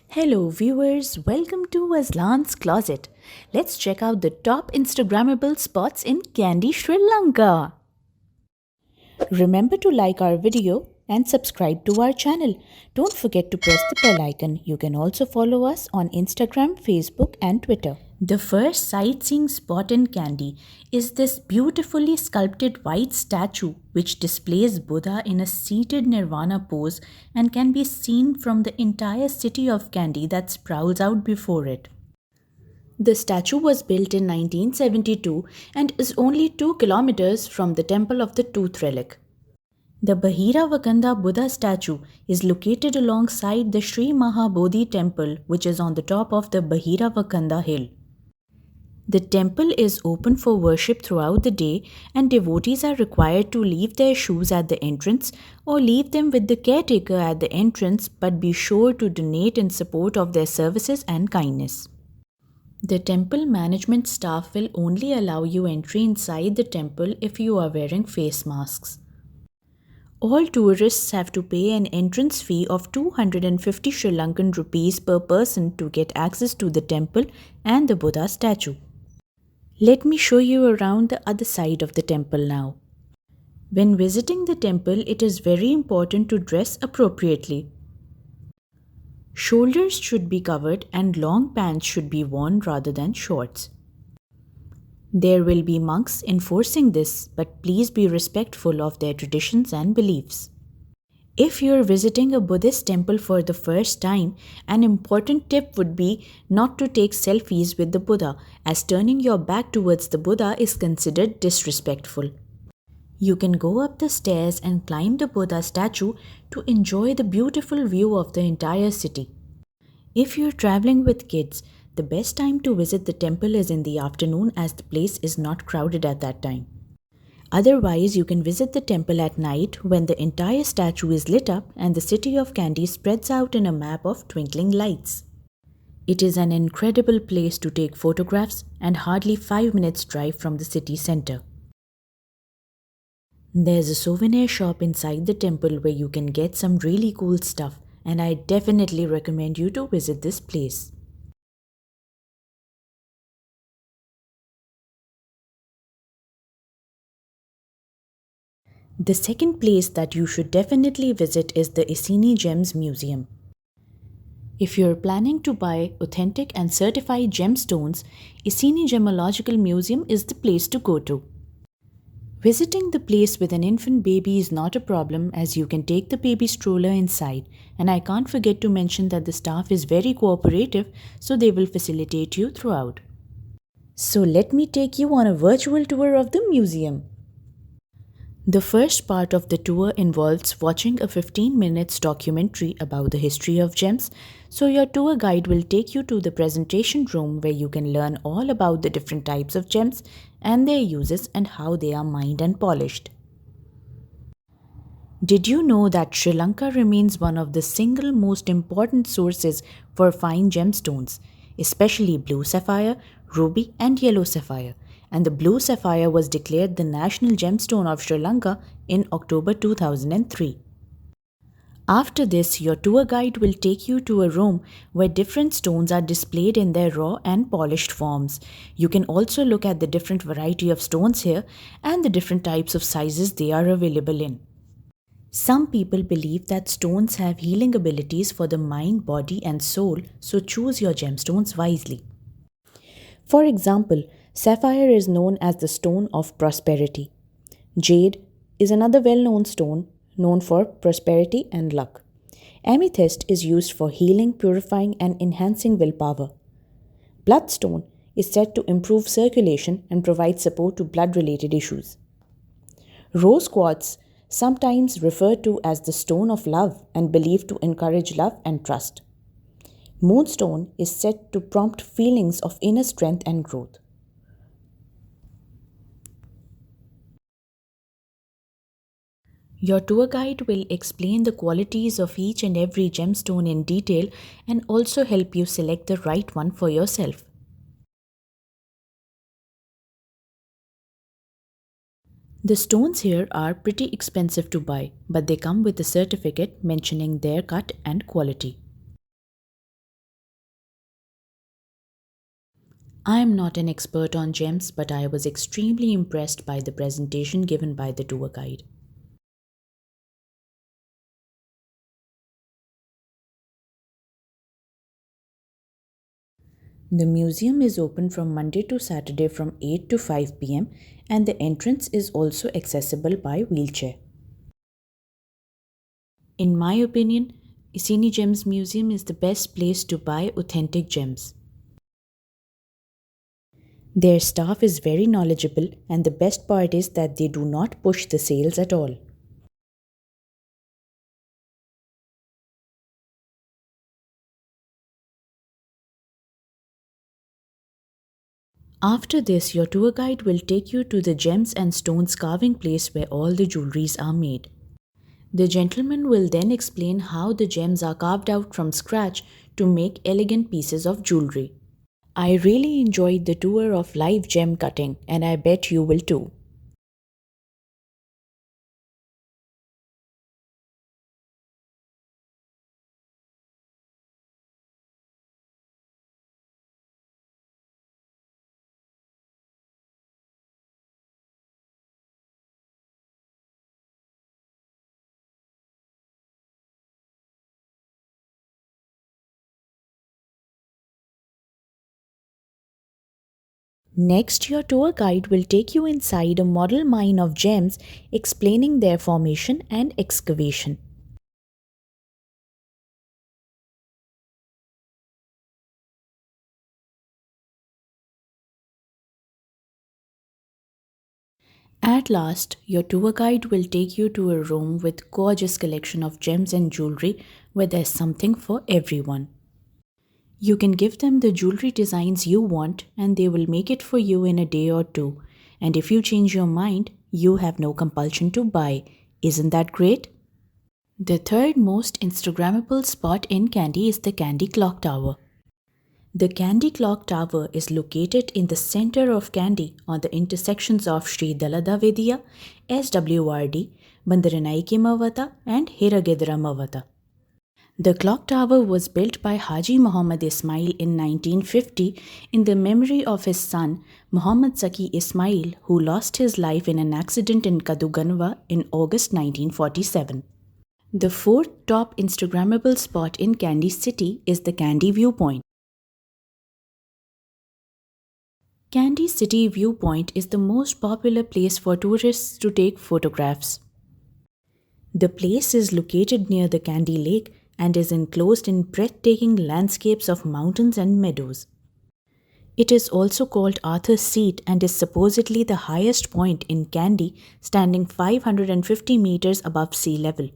Hello viewers, welcome to Aslan's Closet. Let's check out the top Instagrammable spots in Kandy, Sri Lanka. Remember to like our video and subscribe to our channel. Don't forget to press the bell icon. You can also follow us on Instagram, Facebook and Twitter. The first sightseeing spot in Kandy is this beautifully sculpted white statue which displays Buddha in a seated nirvana pose and can be seen from the entire city of Kandy that sprawls out before it. The statue was built in 1972 and is only 2 kilometers from the Temple of the Tooth Relic. The Bahirawakanda Buddha statue is located alongside the Sri Mahabodhi Temple, which is on the top of the Bahirawakanda hill. The temple is open for worship throughout the day, and devotees are required to leave their shoes at the entrance or leave them with the caretaker at the entrance, but be sure to donate in support of their services and kindness. The temple management staff will only allow you entry inside the temple if you are wearing face masks. All tourists have to pay an entrance fee of 250 Sri Lankan rupees per person to get access to the temple and the Buddha statue. Let me show you around the other side of the temple now. When visiting the temple, it is very important to dress appropriately. Shoulders should be covered and long pants should be worn rather than shorts. There will be monks enforcing this, but please be respectful of their traditions and beliefs. If you are visiting a Buddhist temple for the first time, an important tip would be not to take selfies with the Buddha, as turning your back towards the Buddha is considered disrespectful. You can go up the stairs and climb the Buddha statue to enjoy the beautiful view of the entire city. If you're traveling with kids, the best time to visit the temple is in the afternoon, as the place is not crowded at that time. Otherwise, you can visit the temple at night when the entire statue is lit up and the city of Kandy spreads out in a map of twinkling lights. It is an incredible place to take photographs and hardly 5 minutes drive from the city center. There's a souvenir shop inside the temple where you can get some really cool stuff, and I definitely recommend you to visit this place. The second place that you should definitely visit is the Isini Gems Museum. If you're planning to buy authentic and certified gemstones, Isini Gemological Museum is the place to go to. Visiting the place with an infant baby is not a problem, as you can take the baby stroller inside, and I can't forget to mention that the staff is very cooperative, so they will facilitate you throughout. So let me take you on a virtual tour of the museum. The first part of the tour involves watching a 15 minutes documentary about the history of gems, so your tour guide will take you to the presentation room where you can learn all about the different types of gems and their uses and how they are mined and polished. Did you know that Sri Lanka remains one of the single most important sources for fine gemstones, especially blue sapphire, ruby and yellow sapphire? And the blue sapphire was declared the national gemstone of Sri Lanka in October 2003. After this, your tour guide will take you to a room where different stones are displayed in their raw and polished forms. You can also look at the different variety of stones here and the different types of sizes they are available in. Some people believe that stones have healing abilities for the mind, body and soul, so choose your gemstones wisely. For example, sapphire is known as the stone of prosperity. Jade is another well-known stone known for prosperity and luck. Amethyst is used for healing, purifying and enhancing willpower. Bloodstone is said to improve circulation and provide support to blood-related issues. Rose quartz, sometimes referred to as the stone of love and believed to encourage love and trust. Moonstone is said to prompt feelings of inner strength and growth. Your tour guide will explain the qualities of each and every gemstone in detail and also help you select the right one for yourself. The stones here are pretty expensive to buy, but they come with a certificate mentioning their cut and quality. I am not an expert on gems, but I was extremely impressed by the presentation given by the tour guide. The museum is open from Monday to Saturday from 8 to 5 pm, and the entrance is also accessible by wheelchair. In my opinion, Isini Gems Museum is the best place to buy authentic gems. Their staff is very knowledgeable, and the best part is that they do not push the sales at all. After this, your tour guide will take you to the gems and stones carving place where all the jewelries are made. The gentleman will then explain how the gems are carved out from scratch to make elegant pieces of jewelry. I really enjoyed the tour of live gem cutting, and I bet you will too. Next, your tour guide will take you inside a model mine of gems, explaining their formation and excavation. At last, your tour guide will take you to a room with gorgeous collection of gems and jewelry where there's something for everyone. You can give them the jewelry designs you want and they will make it for you in a day or two. And if you change your mind, you have no compulsion to buy. Isn't that great? The third most Instagrammable spot in Kandy is the Kandy Clock Tower. The Kandy Clock Tower is located in the center of Kandy on the intersections of Sri Dalada Vidya, SWRD, Bandaranaike Mawatha and Hiragedra Mawatha. The clock tower was built by Haji Muhammad Ismail in 1950 in the memory of his son Muhammad Saki Ismail, who lost his life in an accident in Kaduganwa in August 1947. The fourth top Instagrammable spot in Kandy city is the Kandy Viewpoint. Kandy City Viewpoint is the most popular place for tourists to take photographs. The place is located near the Kandy Lake and is enclosed in breathtaking landscapes of mountains and meadows. It is also called Arthur's Seat and is supposedly the highest point in Kandy, standing 550 meters above sea level.